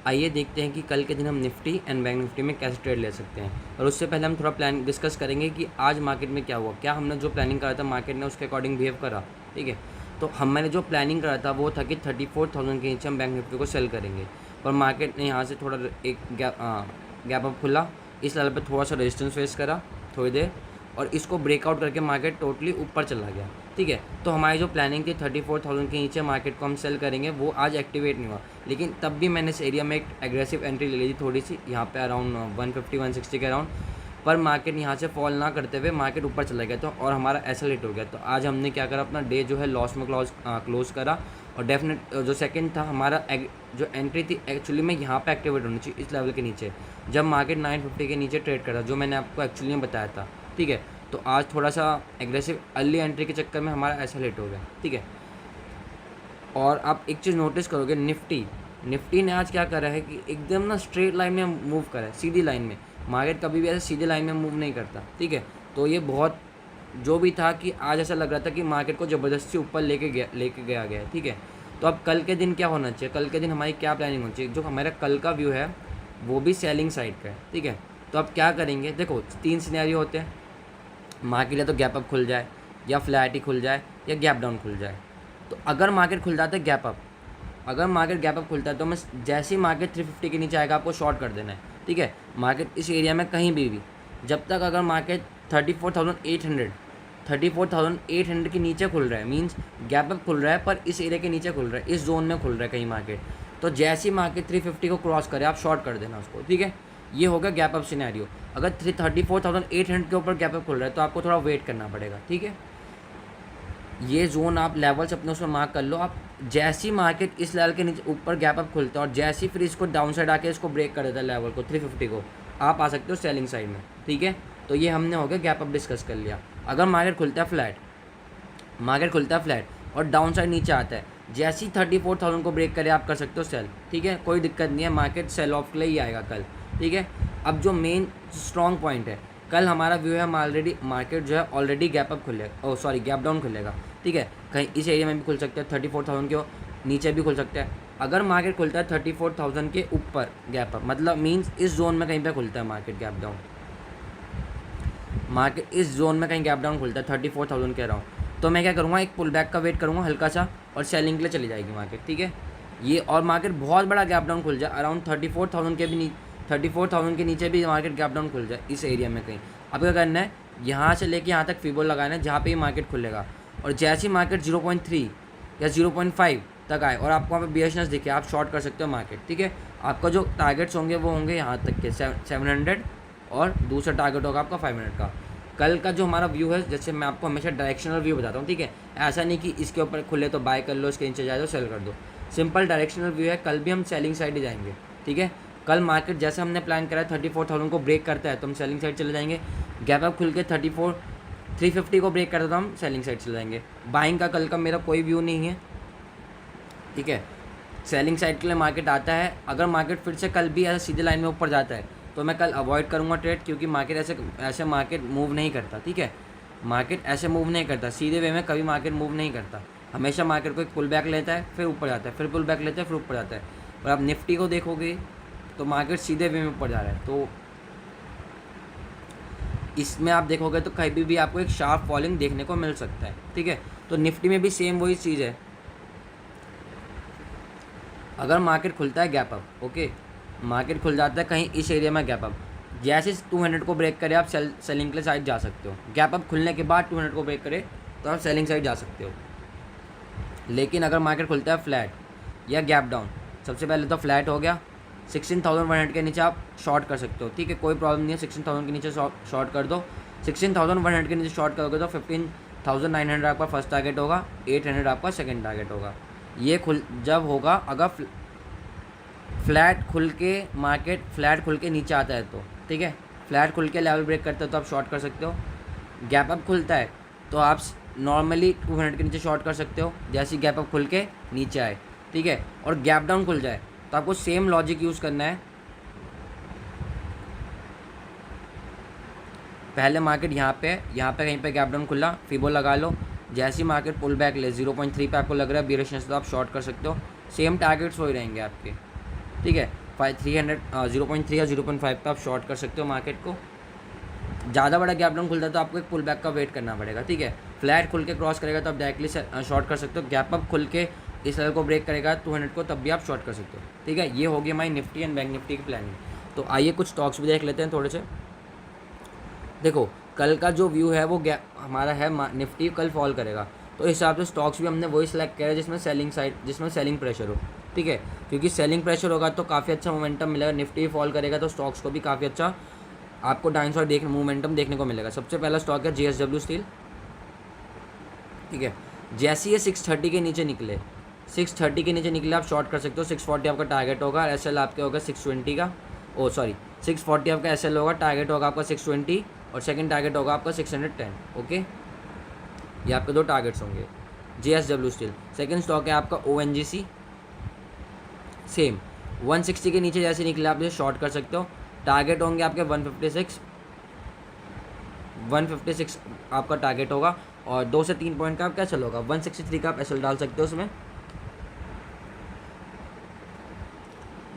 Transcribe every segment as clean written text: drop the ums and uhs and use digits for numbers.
आइए देखते हैं कि कल के दिन हम निफ्टी एंड बैंक निफ्टी में कैसे ट्रेड ले सकते हैं। और उससे पहले हम थोड़ा प्लान डिस्कस करेंगे कि आज मार्केट में क्या हुआ, क्या हमने जो प्लानिंग करा था मार्केट ने उसके अकॉर्डिंग बिहेव करा। ठीक है, तो मैंने जो प्लानिंग करा था वो था कि 34,000 के नीचे हम बैंक निफ्टी को सेल करेंगे, पर मार्केट ने यहाँ से थोड़ा एक गैप अप खुला, इस लेवल पर थोड़ा सा रेजिस्टेंस फेस करा थोड़ी देर, और इसको ब्रेकआउट करके मार्केट टोटली ऊपर चला गया। ठीक है, तो हमारी जो प्लानिंग थी 34,000 के नीचे मार्केट को हम सेल करेंगे वो आज एक्टिवेट नहीं हुआ, लेकिन तब भी मैंने इस एरिया में एक एग्रेसिव एंट्री ले ली थी थोड़ी सी, यहाँ पे अराउंड 150-160 के अराउंड, पर मार्केट यहाँ से फॉल ना करते हुए मार्केट ऊपर चला गया, तो और हमारा ऐसा लेट हो गया। तो आज हमने क्या करा, अपना डे जो है लॉस में क्लोज करा, और डेफिनेट जो सेकंड था हमारा जो एंट्री थी एक्चुअली में यहाँ पे एक्टिवेट होनी चाहिए इस लेवल के नीचे, जब मार्केट 950 के नीचे ट्रेड करा, जो मैंने आपको एक्चुअली में बताया था। ठीक है, तो आज थोड़ा सा एग्रेसिव अर्ली एंट्री के चक्कर में हमारा ऐसा लेट हो गया। ठीक है, और आप एक चीज़ नोटिस करोगे, निफ्टी ने आज क्या करा है कि एकदम ना स्ट्रेट लाइन में मूव करा है, सीधी लाइन में। मार्केट कभी भी ऐसे सीधे लाइन में मूव नहीं करता। ठीक है, तो ये बहुत जो भी था कि आज ऐसा लग रहा था कि मार्केट को ज़बरदस्ती ऊपर लेके गया गया। ठीक है, तो अब कल के दिन क्या होना चाहिए, कल के दिन हमारी क्या प्लानिंग होनी चाहिए। जो हमारा कल का व्यू है वो भी सेलिंग साइड का है। ठीक है, तो अब क्या करेंगे, देखो 3 सिनेरियो होते हैं मार्केट, या तो गैप अप खुल जाए, या फ्लैट ही खुल जाए, या गैप डाउन खुल जाए। तो अगर मार्केट खुल जाता है गैप अप, अगर मार्केट गैप अप खुलता है तो मैं जैसे ही मार्केट 350 के नीचे आएगा आपको शॉर्ट कर देना है। ठीक है, मार्केट इस एरिया में कहीं भी जब तक अगर मार्केट 34,800 के नीचे खुल रहा है, मींस गैप अप खुल रहा है पर इस एरिया के नीचे खुल रहा है, इस जोन में खुल रहा है कहीं मार्केट, तो जैसे ही मार्केट 350 को क्रॉस करे आप शॉर्ट कर देना उसको। ठीक है, ये होगा गैप अप सिनेरियो। अगर 34,800 के ऊपर गैप अप खुल रहा है तो आपको थोड़ा वेट करना पड़ेगा। ठीक है, ये जोन आप लेवल्स अपने उसमें मार्क कर लो। आप जैसी मार्केट इस लेवल के नीचे ऊपर गैप अप खुलता है और जैसी फिर इसको डाउन साइड आके इसको ब्रेक कर देता है लेवल को 350 को, आप आ सकते हो सेलिंग साइड में। ठीक है, तो ये हमने हो गया गैप अप डिस्कस कर लिया। अगर मार्केट खुलता है फ्लैट और डाउन साइड नीचे आता है, जैसी 34,000 को ब्रेक करे आप कर सकते हो सेल। ठीक है, कोई दिक्कत नहीं है, मार्केट सेल ऑफ के लिए ही आएगा कल। ठीक है, अब जो मेन स्ट्रॉन्ग पॉइंट है, कल हमारा व्यू है हम ऑलरेडी मार्केट जो है ऑलरेडी गैप अप खुलेगा, गैप डाउन खुलेगा। ठीक है, कहीं इस एरिया में भी खुल सकता है, 34,000 के नीचे भी खुल सकता है। अगर मार्केट खुलता है 34,000 के ऊपर गैप अप, मतलब मींस इस जोन में कहीं पे खुलता है मार्केट गैप डाउन, मार्केट इस जोन में कहीं गैप डाउन खुलता है 34,000 के अराउंड, तो मैं क्या करूँगा, एक पुल बैक का वेट करूँगा हल्का सा, और सेलिंग के लिए चली जाएगी मार्केट। ठीक है, ये और मार्केट बहुत बड़ा गैप डाउन खुल जाए अराउंड 34,000 के भी 34,000 के नीचे भी मार्केट गैप डाउन खुल जाए इस एरिया में कहीं, अब क्या करना है, यहाँ से लेके यहाँ तक फिबो लगाना है जहाँ पे ही मार्केट खुलेगा, और जैसे ही मार्केट 0.3 या 0.5 तक आए और आपको वहाँ पे बियरिशनेस दिखे, आप शॉर्ट कर सकते हो मार्केट। ठीक है, आपका जो टारगेट्स होंगे वो होंगे यहाँ तक के 700, और दूसरा टारगेट होगा आपका 500 का। कल का जो हमारा व्यू है, जैसे मैं आपको हमेशा डायरेक्शनल व्यू बताता हूँ। ठीक है, ऐसा नहीं कि इसके ऊपर खुले तो बाय कर लो, इसके नीचे जाए तो सेल कर दो, सिंपल डायरेक्शनल व्यू है। कल भी हम सेलिंग साइड ही जाएंगे। ठीक है, कल मार्केट जैसे हमने प्लान करा है 34,000 को ब्रेक करता है तो हम सेलिंग साइड चले जाएंगे, गैप अप खुल के 350 को ब्रेक करता है तो हम सेलिंग साइड चले जाएंगे। बाइंग का कल का मेरा कोई व्यू नहीं है। ठीक है, सेलिंग साइड के लिए मार्केट आता है, अगर मार्केट फिर से कल भी ऐसे सीधे लाइन में ऊपर जाता है तो मैं कल अवॉइड करूँगा ट्रेड, क्योंकि मार्केट ऐसे मार्केट मूव नहीं करता। ठीक है, मार्केट ऐसे मूव नहीं करता, सीधे वे में कभी मार्केट मूव नहीं करता, हमेशा मार्केट को एक पुल बैक लेता है फिर ऊपर जाता है, फिर पुल बैक लेता है फिर ऊपर जाता है। और आप निफ्टी को देखोगे तो मार्केट सीधे वे में ऊपर जा रहा है, तो इसमें आप देखोगे तो कहीं भी आपको एक शार्प फॉलिंग देखने को मिल सकता है। ठीक है, तो निफ्टी में भी सेम वही चीज़ है। अगर मार्केट खुलता है गैप अप, ओके, मार्केट खुल जाता है कहीं इस एरिया में गैप अप, जैसे 200 को ब्रेक करे आप सेलिंग के लिए साइड जा सकते हो। गैप अप खुलने के बाद 200 को ब्रेक करे तो आप सेलिंग साइड जा सकते हो। लेकिन अगर मार्केट खुलता है फ्लैट या गैप डाउन, सबसे पहले तो फ्लैट हो गया, 16,100 के नीचे आप शॉर्ट कर सकते हो। ठीक है, कोई प्रॉब्लम नहीं है, 16,000 के नीचे शॉर्ट कर दो। 16,100 के नीचे शॉर्ट करोगे तो 15,900 आपका फर्स्ट टारगेट होगा, 800 आपका सेकंड टारगेट होगा। ये जब होगा अगर फ्लैट खुल के नीचे आता है तो। ठीक है, फ्लैट खुल के लेवल ब्रेक करता है तो आप शॉर्ट कर सकते हो। गैप अप खुलता है तो आप नॉर्मली 200 के नीचे शॉर्ट कर सकते हो जैसे गैप अप खुल के नीचे आए। ठीक है, और गैप डाउन खुल जाए तो आपको सेम लॉजिक यूज़ करना है। पहले मार्केट यहाँ पे कहीं पे गैप डाउन खुला, फिबो लगा लो, जैसे ही मार्केट पुल बैक ले 0.3 पे आपको लग रहा है बियरिशनेस तो आप शॉर्ट कर सकते हो, सेम टारगेट्स हो ही रहेंगे आपके। ठीक है, 300 0.3 या 0.5 पे आप शॉर्ट कर सकते हो मार्केट को। ज़्यादा बड़ा गैप डाउन खुलता है तो आपको एक पुल बैक का वेट करना पड़ेगा, ठीक है। फ्लैट खुल के क्रॉस करेगा तो आप डायरेक्टली शॉर्ट कर सकते हो। गैप अप खुल के इस लेवल को ब्रेक करेगा 200 को, तब भी आप शॉर्ट कर सकते हो, ठीक है। ये होगी हमारी निफ्टी एंड बैंक निफ्टी की प्लानिंग। तो आइए कुछ स्टॉक्स भी देख लेते हैं थोड़े से। देखो कल का जो व्यू है वो हमारा है निफ्टी कल फॉल करेगा, तो इस हिसाब से स्टॉक्स भी हमने वही सिलेक्ट किया है जिसमें सेलिंग प्रेशर हो, ठीक है। क्योंकि सेलिंग प्रेशर होगा तो काफ़ी अच्छा मोमेंटम मिलेगा। निफ्टी फॉल करेगा तो स्टॉक्स को भी काफ़ी अच्छा आपको डाउनसाइड मोमेंटम देखने को मिलेगा। सबसे पहला स्टॉक है JSW स्टील, ठीक है। जैसे ही 630 के नीचे निकले, 630 के नीचे निकले आप शॉर्ट कर सकते हो। 640 आपका टारगेट होगा, SL आपके होगा 620 का, 640 आपका SL होगा, टारगेट होगा आपका 620 और सेकंड टारगेट होगा आपका 610, ओके। ये आपके 2 टारगेट्स होंगे। JSW steel. सेकंड स्टॉक है आपका ONGC, सेम 160 के नीचे जैसे निकले आप इसे शॉर्ट कर सकते हो। टारगेट होंगे आपके 156 आपका टारगेट होगा और 2 से 3 पॉइंट का आप क्या SL होगा, 163 का आप SL डाल सकते हो उसमें।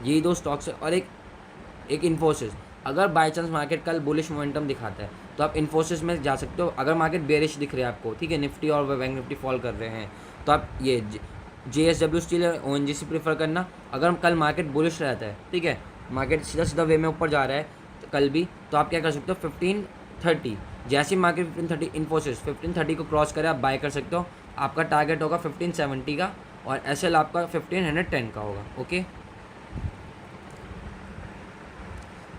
यही 2 स्टॉक्स है। और एक इन्फोसिस। अगर बाई चांस मार्केट कल बुलिश मोमेंटम दिखाता है तो आप इन्फोसिस में जा सकते हो। अगर मार्केट बेरिश दिख रहा है आपको, ठीक है, निफ्टी और बैंक निफ्टी फॉल कर रहे हैं, तो आप ये JSW स्टील और ONGC प्रेफर करना। अगर कल मार्केट बुलिश रहता है, ठीक है, मार्केट सीधा वे में ऊपर जा रहा है तो कल भी, तो आप क्या कर सकते हो 1530, जैसे ही मार्केट 1530 इन्फोसिस 1530 को क्रॉस करे आप बाय कर सकते हो। आपका टारगेट होगा 1570 का और SL आपका 1510 का होगा, ओके।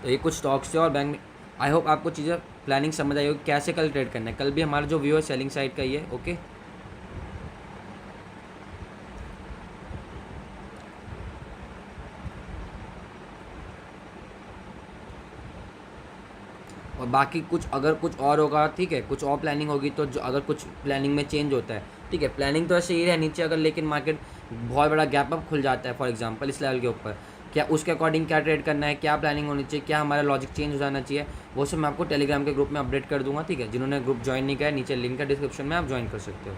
तो ये कुछ स्टॉक्स थे और बैंक। आई होप आपको चीज़ें प्लानिंग समझ आई होगी कैसे कल ट्रेड करना है। कल भी हमारा जो व्यू है सेलिंग साइड का ही है, ओके। और बाकी अगर कुछ और होगा, ठीक है, कुछ और प्लानिंग होगी तो जो अगर कुछ प्लानिंग में चेंज होता है, ठीक है, प्लानिंग तो ऐसे ही है नीचे अगर, लेकिन मार्केट बहुत बड़ा गैप अप खुल जाता है फॉर एग्जांपल इस लेवल के ऊपर, क्या उसके अकॉर्डिंग क्या ट्रेड करना है, क्या प्लानिंग होनी चाहिए, क्या हमारा लॉजिक चेंज हो जाना चाहिए, वो सब मैं आपको टेलीग्राम के ग्रुप में अपडेट कर दूंगा, ठीक है। जिन्होंने ग्रुप ज्वाइन नहीं किया है नीचे लिंक है डिस्क्रिप्शन में, आप ज्वाइन कर सकते हो।